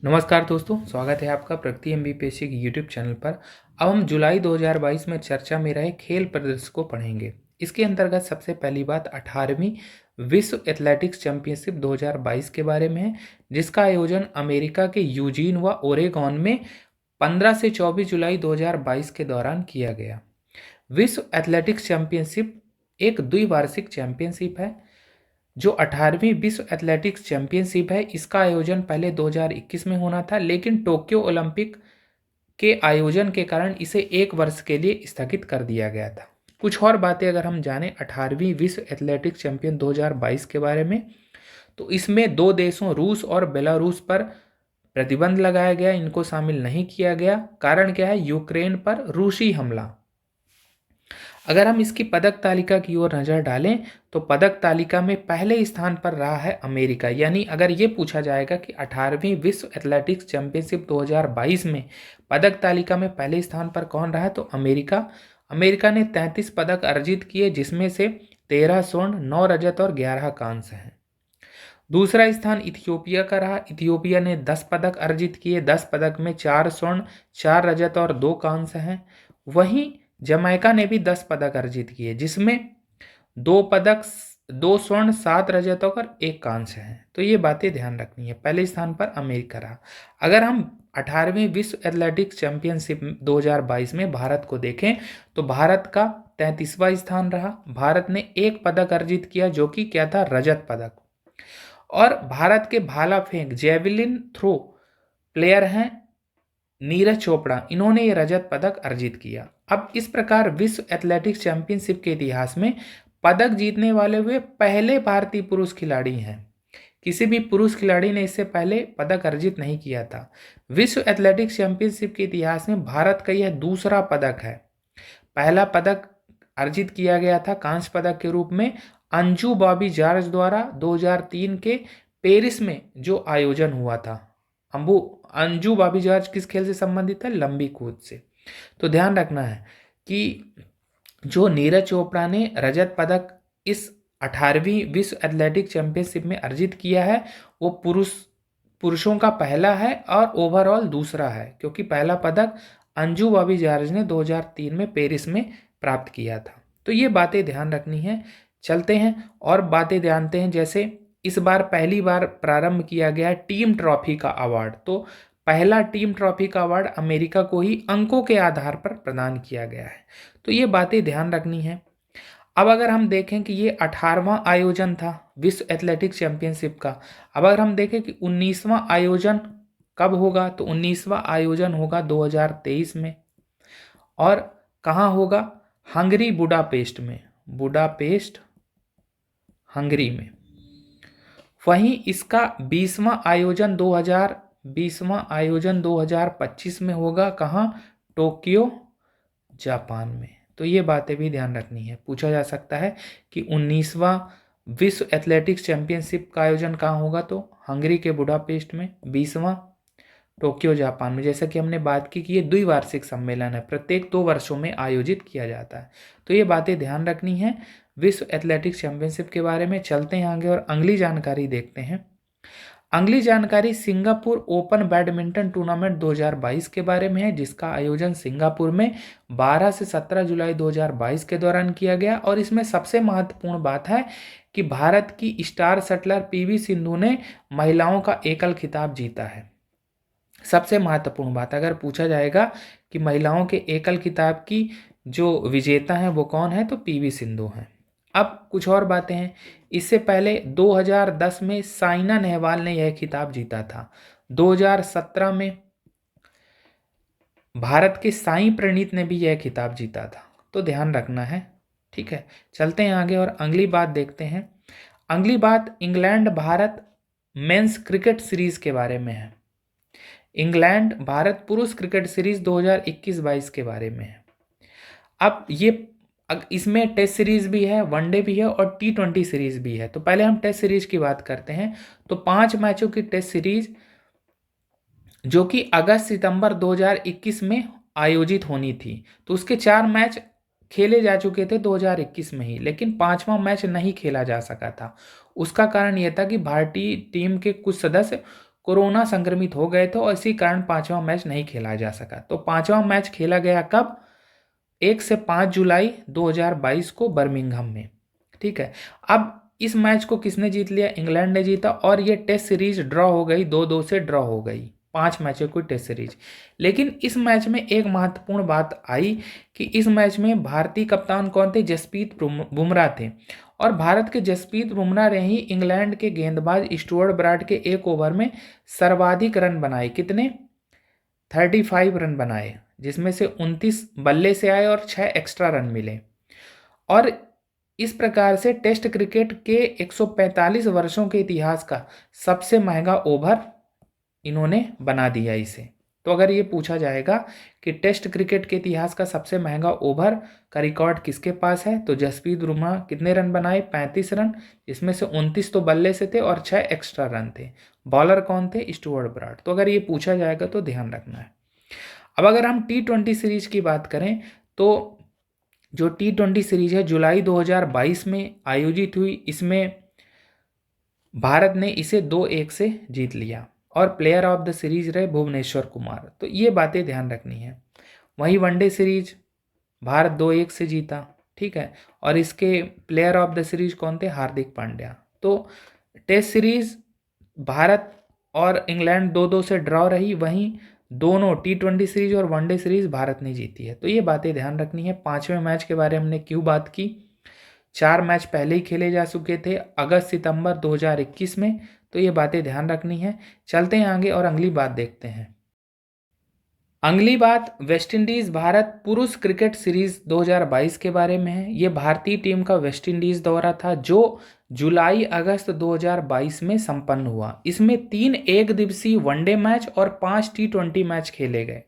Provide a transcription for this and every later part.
नमस्कार दोस्तों, स्वागत है आपका प्रगति एमबीपीएससी के यूट्यूब चैनल पर। अब हम जुलाई 2022 में चर्चा में रहे खेल प्रदर्शन को पढ़ेंगे। इसके अंतर्गत सबसे पहली बात 18वीं विश्व एथलेटिक्स चैंपियनशिप 2022 के बारे में है, जिसका आयोजन अमेरिका के यूजीन व ओरेगॉन में 15 से 24 जुलाई 2022 के दौरान किया गया। विश्व एथलेटिक्स चैंपियनशिप एक द्विवार्षिक चैंपियनशिप है जो 18वीं विश्व एथलेटिक्स चैंपियनशिप है। इसका आयोजन पहले 2021 में होना था, लेकिन टोक्यो ओलंपिक के आयोजन के कारण इसे एक वर्ष के लिए स्थगित कर दिया गया था। कुछ और बातें अगर हम जानें 18वीं विश्व एथलेटिक्स चैंपियन 2022 के बारे में, तो इसमें दो देशों रूस और बेलारूस पर प्रतिबंध लगाया गया, इनको शामिल नहीं किया गया। कारण क्या है? यूक्रेन पर रूसी हमला। अगर हम इसकी पदक तालिका की ओर नज़र डालें तो पदक तालिका में पहले स्थान पर रहा है अमेरिका। यानी अगर ये पूछा जाएगा कि 18वीं विश्व एथलेटिक्स चैंपियनशिप 2022 में पदक तालिका में पहले स्थान पर कौन रहा है, तो अमेरिका। अमेरिका ने 33 पदक अर्जित किए, जिसमें से 13 स्वर्ण, 9 रजत और 11 कांस्य हैं। दूसरा स्थान इथियोपिया का रहा। इथियोपिया ने 10 पदक अर्जित किए, 10 पदक में 4 स्वर्ण, 4 रजत और 2 कांस्य हैं। वहीं जमैका ने भी 10 पदक अर्जित किए, जिसमें 2 पदक, 2 स्वर्ण, 7 रजत और 1 कांस्य है। तो ये बातें ध्यान रखनी है। पहले स्थान पर अमेरिका रहा। अगर हम 18वीं विश्व एथलेटिक्स चैंपियनशिप 2022 में भारत को देखें तो भारत का 33वां स्थान रहा। भारत ने 1 पदक अर्जित किया, जो कि क्या था? रजत पदक। और भारत के भाला फेंक जेवलिन थ्रो प्लेयर हैं नीरज चोपड़ा, इन्होंने ये रजत पदक अर्जित किया। अब इस प्रकार विश्व एथलेटिक्स चैंपियनशिप के इतिहास में पदक जीतने वाले हुए पहले भारतीय पुरुष खिलाड़ी हैं। किसी भी पुरुष खिलाड़ी ने इससे पहले पदक अर्जित नहीं किया था। विश्व एथलेटिक्स चैंपियनशिप के इतिहास में भारत का यह दूसरा पदक है। पहला पदक अर्जित किया गया था कांस्य पदक के रूप में अंजू बॉबी जॉर्ज द्वारा 2003 के पेरिस में जो आयोजन हुआ था। अंजू बॉबी जॉर्ज किस खेल से संबंधित है? लंबी कूद से। तो ध्यान रखना है कि जो नीरज चोपड़ा ने रजत पदक इस 18वीं विश्व एथलेटिक चैंपियनशिप में अर्जित किया है, वो पुरुषों का पहला है और ओवरऑल दूसरा है, क्योंकि पहला पदक अंजू बॉबी जॉर्ज ने 2003 में पेरिस में प्राप्त किया था। तो ये बातें ध्यान रखनी है। चलते हैं और बातें जानते हैं। जैसे इस बार पहली बार प्रारंभ किया गया टीम ट्रॉफी का अवार्ड। तो पहला टीम ट्रॉफी का अवार्ड अमेरिका को ही अंकों के आधार पर प्रदान किया गया है। तो ये बातें ध्यान रखनी है। अब अगर हम देखें कि ये 18वां आयोजन था विश्व एथलेटिक्स चैंपियनशिप का। अब अगर हम देखें कि 19वां आयोजन कब होगा, तो 19वां आयोजन होगा 2023 में। और कहाँ होगा? हंगरी, बुडापेस्ट में। बुडापेस्ट, हंगरी में। वहीं इसका 20वां आयोजन 2025 में होगा। कहाँ? टोक्यो, जापान में। तो ये बातें भी ध्यान रखनी है। पूछा जा सकता है कि 19वां विश्व एथलेटिक्स चैंपियनशिप का आयोजन कहाँ होगा, तो हंगरी के बुडापेस्ट में। 20वां टोक्यो, जापान में। जैसा कि हमने बात की कि ये द्विवार्षिक सम्मेलन है, प्रत्येक 2 वर्षों में आयोजित किया जाता है। तो ये बातें ध्यान रखनी है विश्व एथलेटिक्स चैंपियनशिप के बारे में। चलते हैं आगे और अगली जानकारी देखते हैं। अगली जानकारी सिंगापुर ओपन बैडमिंटन टूर्नामेंट 2022 के बारे में है, जिसका आयोजन सिंगापुर में 12 से 17 जुलाई 2022 के दौरान किया गया। और इसमें सबसे महत्वपूर्ण बात है कि भारत की स्टार शटलर पीवी सिंधु ने महिलाओं का एकल खिताब जीता है। सबसे महत्वपूर्ण बात, अगर पूछा जाएगा कि महिलाओं के एकल खिताब की जो विजेता हैं वो कौन है, तो पीवी सिंधु हैं। अब कुछ और बातें हैं। इससे पहले 2010 में साइना नेहवाल ने यह खिताब जीता था। 2017 में भारत के साई प्रणीत ने भी यह खिताब जीता था। तो ध्यान रखना है, ठीक है। चलते हैं आगे और अगली बात देखते हैं। अगली बात England Bharat men's cricket series के बारे में है। इंग्लैंड भारत पुरुष क्रिकेट सीरीज 2021-22 के बारे में है। अब इसमें टेस्ट सीरीज भी है, वनडे भी है और T20 सीरीज भी है। तो पहले हम टेस्ट सीरीज की बात करते हैं। तो 5 मैचों की टेस्ट सीरीज जो कि अगस्त सितंबर 2021 में आयोजित होनी थी, तो उसके 4 मैच खेले जा चुके थे 2021 में ही, लेकिन 5वां मैच नहीं खेला जा सका था। उसका कारण यह था कि भारतीय टीम के कुछ सदस्य कोरोना संक्रमित हो गए थे और इसी कारण पांचवा मैच नहीं खेला जा सका। तो पांचवा मैच खेला गया कब? 1 से 5 जुलाई 2022 को बर्मिंघम में। ठीक है, अब इस मैच को किसने जीत लिया? इंग्लैंड ने जीता और ये टेस्ट सीरीज ड्रॉ हो गई, 2-2 से ड्रॉ हो गई, 5 मैचों की टेस्ट सीरीज। लेकिन इस मैच में एक महत्वपूर्ण बात आई कि इस मैच में भारतीय कप्तान कौन थे? जसप्रीत बुमराह थे। और भारत के जसप्रीत बुमराह ने ही इंग्लैंड के गेंदबाज स्टुअर्ट ब्रॉड के एक ओवर में सर्वाधिक रन बनाए। कितने? 35 रन बनाए, जिसमें से 29 बल्ले से आए और 6 एक्स्ट्रा रन मिले। और इस प्रकार से टेस्ट क्रिकेट के 145 वर्षों के इतिहास का सबसे महंगा ओवर इन्होंने बना दिया इसे। तो अगर ये पूछा जाएगा कि टेस्ट क्रिकेट के इतिहास का सबसे महंगा ओवर का रिकॉर्ड किसके पास है, तो जसप्रीत बुमराह कितने रन बनाए? 35 रन, इसमें से 29 तो बल्ले से थे और 6 एक्स्ट्रा रन थे। बॉलर कौन थे? Stuart Broad. तो अगर ये पूछा जाएगा तो ध्यान रखना है। अब अगर हम T20 सीरीज की बात करें तो जो T20 सीरीज है जुलाई 2022 में आयोजित हुई, इसमें भारत ने इसे 2-1 से जीत लिया और प्लेयर ऑफ द सीरीज रहे भुवनेश्वर कुमार। तो ये बातें ध्यान रखनी है। वहीं वनडे सीरीज भारत 2-1 से जीता। ठीक है, और इसके प्लेयर ऑफ द सीरीज कौन थे? हार्दिक पांड्या। तो टेस्ट सीरीज भारत और इंग्लैंड 2-2 से ड्रॉ रही, वहीं दोनों T20 सीरीज और वनडे सीरीज भारत ने जीती है। तो ये बातें ध्यान रखनी है। पांचवें मैच के बारे में हमने क्यों बात की? 4 मैच पहले ही खेले जा चुके थे अगस्त सितंबर 2021 में। तो ये बातें ध्यान रखनी है। चलते हैं आगे और अगली बात देखते हैं। अगली बात वेस्टइंडीज भारत पुरुष क्रिकेट सीरीज 2022 के बारे में है। ये भारतीय टीम का वेस्टइंडीज दौरा था जो जुलाई अगस्त 2022 में संपन्न हुआ। इसमें 3 एक दिवसीय वनडे मैच और 5 T20 मैच खेले गए।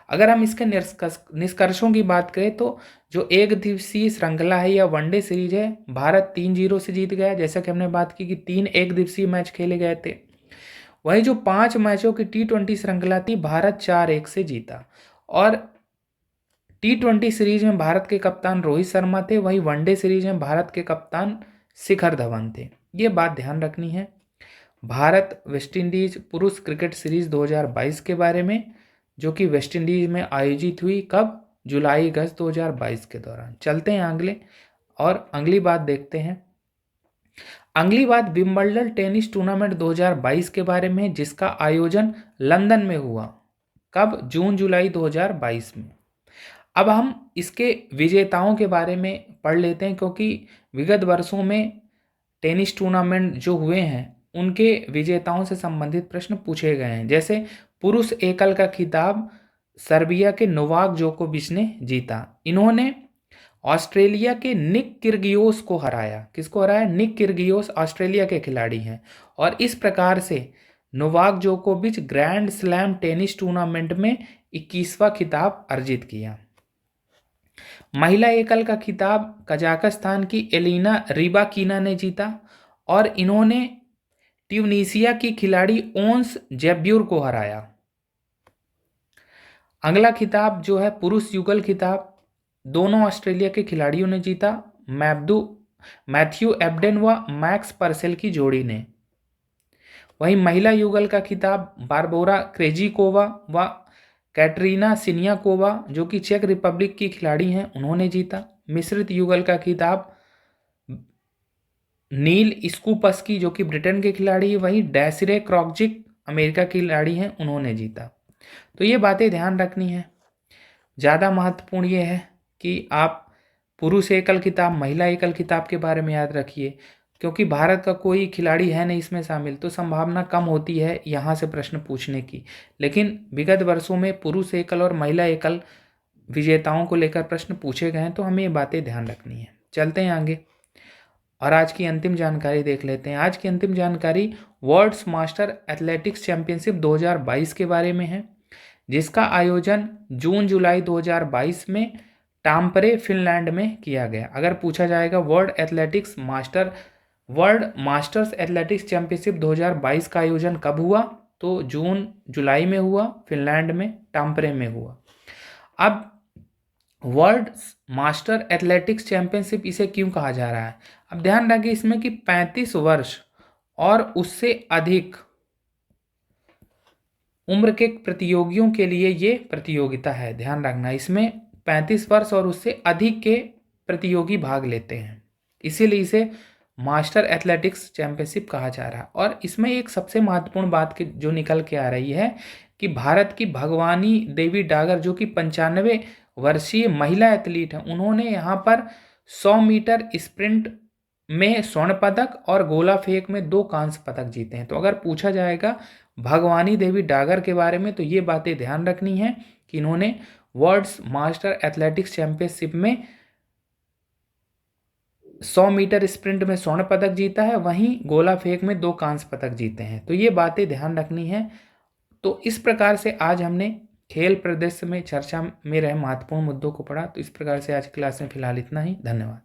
अगर हम इसके निष्कर्षों की बात करें तो जो एक दिवसीय श्रृंखला है या वनडे सीरीज है, भारत 3-0 से जीत गया, जैसा कि हमने बात की कि 3 एक दिवसीय मैच खेले गए थे। वही जो 5 मैचों की T20 श्रृंखला थी, भारत 4-1 से जीता। और T20 सीरीज में भारत के कप्तान रोहित शर्मा थे, वही वनडे सीरीज में भारत के कप्तान शिखर धवन थे। ये बात ध्यान रखनी है भारत वेस्टइंडीज पुरुष क्रिकेट सीरीज 2022 के बारे में, जो कि वेस्टइंडीज में आयोजित हुई कब? जुलाई अगस्त 2022 के दौरान। चलते हैं अगले और अगली बात देखते हैं। अगली बात विंबलडन टेनिस टूर्नामेंट 2022 के बारे में, जिसका आयोजन लंदन में हुआ कब? जून जुलाई 2022 में। अब हम इसके विजेताओं के बारे में पढ़ लेते हैं, क्योंकि विगत वर्षों में टेनिस टूर्नामेंट जो हुए हैं उनके विजेताओं से संबंधित प्रश्न पूछे गए हैं। जैसे पुरुष एकल का खिताब सर्बिया के नोवाक जोकोविच ने जीता। इन्होंने ऑस्ट्रेलिया के निक किर्गियोस को हराया। किसको हराया? निक किर्गियोस ऑस्ट्रेलिया के खिलाड़ी हैं। और इस प्रकार से नोवाक जोकोविच ग्रैंड स्लैम टेनिस टूर्नामेंट में 21वां खिताब अर्जित किया। महिला एकल का खिताब कजाकिस्तान की एलिना रिबाकीना ने जीता और इन्होंने ट्यूनीसिया की खिलाड़ी ओंस जेब्यूर को हराया। अगला खिताब जो है पुरुष युगल खिताब, दोनों ऑस्ट्रेलिया के खिलाड़ियों ने जीता, मैथ्यू एब्डेन व मैक्स पर्सेल की जोड़ी ने। वहीं महिला युगल का खिताब बारबोरा क्रेजिकोवा व कैटरीना सिनियाकोवा, जो कि चेक रिपब्लिक की खिलाड़ी हैं, उन्होंने जीता। मिश्रित युगल का खिताब नील स्कूपस्की, जो कि ब्रिटेन के खिलाड़ी हैं, वहीं डेसिरे क्रॉक्जिक अमेरिका के खिलाड़ी हैं, उन्होंने जीता। तो ये बातें ध्यान रखनी है। ज़्यादा महत्वपूर्ण ये है कि आप पुरुष एकल खिताब महिला एकल खिताब के बारे में याद रखिए, क्योंकि भारत का कोई खिलाड़ी है नहीं इसमें शामिल, तो संभावना कम होती है यहाँ से प्रश्न पूछने की। लेकिन विगत वर्षों में पुरुष एकल और महिला एकल विजेताओं को लेकर प्रश्न पूछे गए हैं, तो हमें ये बातें ध्यान रखनी है। चलते हैं आगे और आज की अंतिम जानकारी देख लेते हैं। आज की अंतिम जानकारी वर्ल्ड्स मास्टर एथलेटिक्स चैंपियनशिप 2022 के बारे में है, जिसका आयोजन जून जुलाई 2022 में टाम्परे फिनलैंड में किया गया। अगर पूछा जाएगा वर्ल्ड मास्टर्स एथलेटिक्स चैंपियनशिप 2022 का आयोजन कब हुआ, तो जून जुलाई में हुआ, फिनलैंड में टाम्परे में हुआ। अब वर्ल्ड मास्टर एथलेटिक्स चैंपियनशिप इसे क्यों कहा जा रहा है? अब ध्यान रखिए इसमें कि 35 वर्ष और उससे अधिक उम्र के प्रतियोगियों के लिए ये प्रतियोगिता है, ध्यान रखना। इसमें 35 वर्ष और उससे अधिक के प्रतियोगी भाग लेते हैं, इसीलिए इसे मास्टर एथलेटिक्स चैंपियनशिप कहा जा रहा है। और इसमें एक सबसे महत्वपूर्ण बात की जो निकल के आ रही है कि भारत की भगवानी देवी डागर जो कि 95 वर्षीय महिला एथलीट हैं, उन्होंने यहाँ पर 100 मीटर स्प्रिंट में स्वर्ण पदक और गोला फेंक में 2 कांस्य पदक जीते हैं। तो अगर पूछा जाएगा भगवानी देवी डागर के बारे में तो ये बातें ध्यान रखनी है कि इन्होंने वर्ल्ड्स मास्टर एथलेटिक्स चैंपियनशिप में 100 मीटर स्प्रिंट में स्वर्ण पदक जीता है, वहीं गोला फेंक में 2 कांस्य पदक जीते हैं। तो ये बातें ध्यान रखनी है। तो इस प्रकार से आज हमने खेल परिदृश्य में चर्चा में रहे महत्वपूर्ण मुद्दों को पढ़ा। तो इस प्रकार से आज की क्लास में फिलहाल इतना ही। धन्यवाद।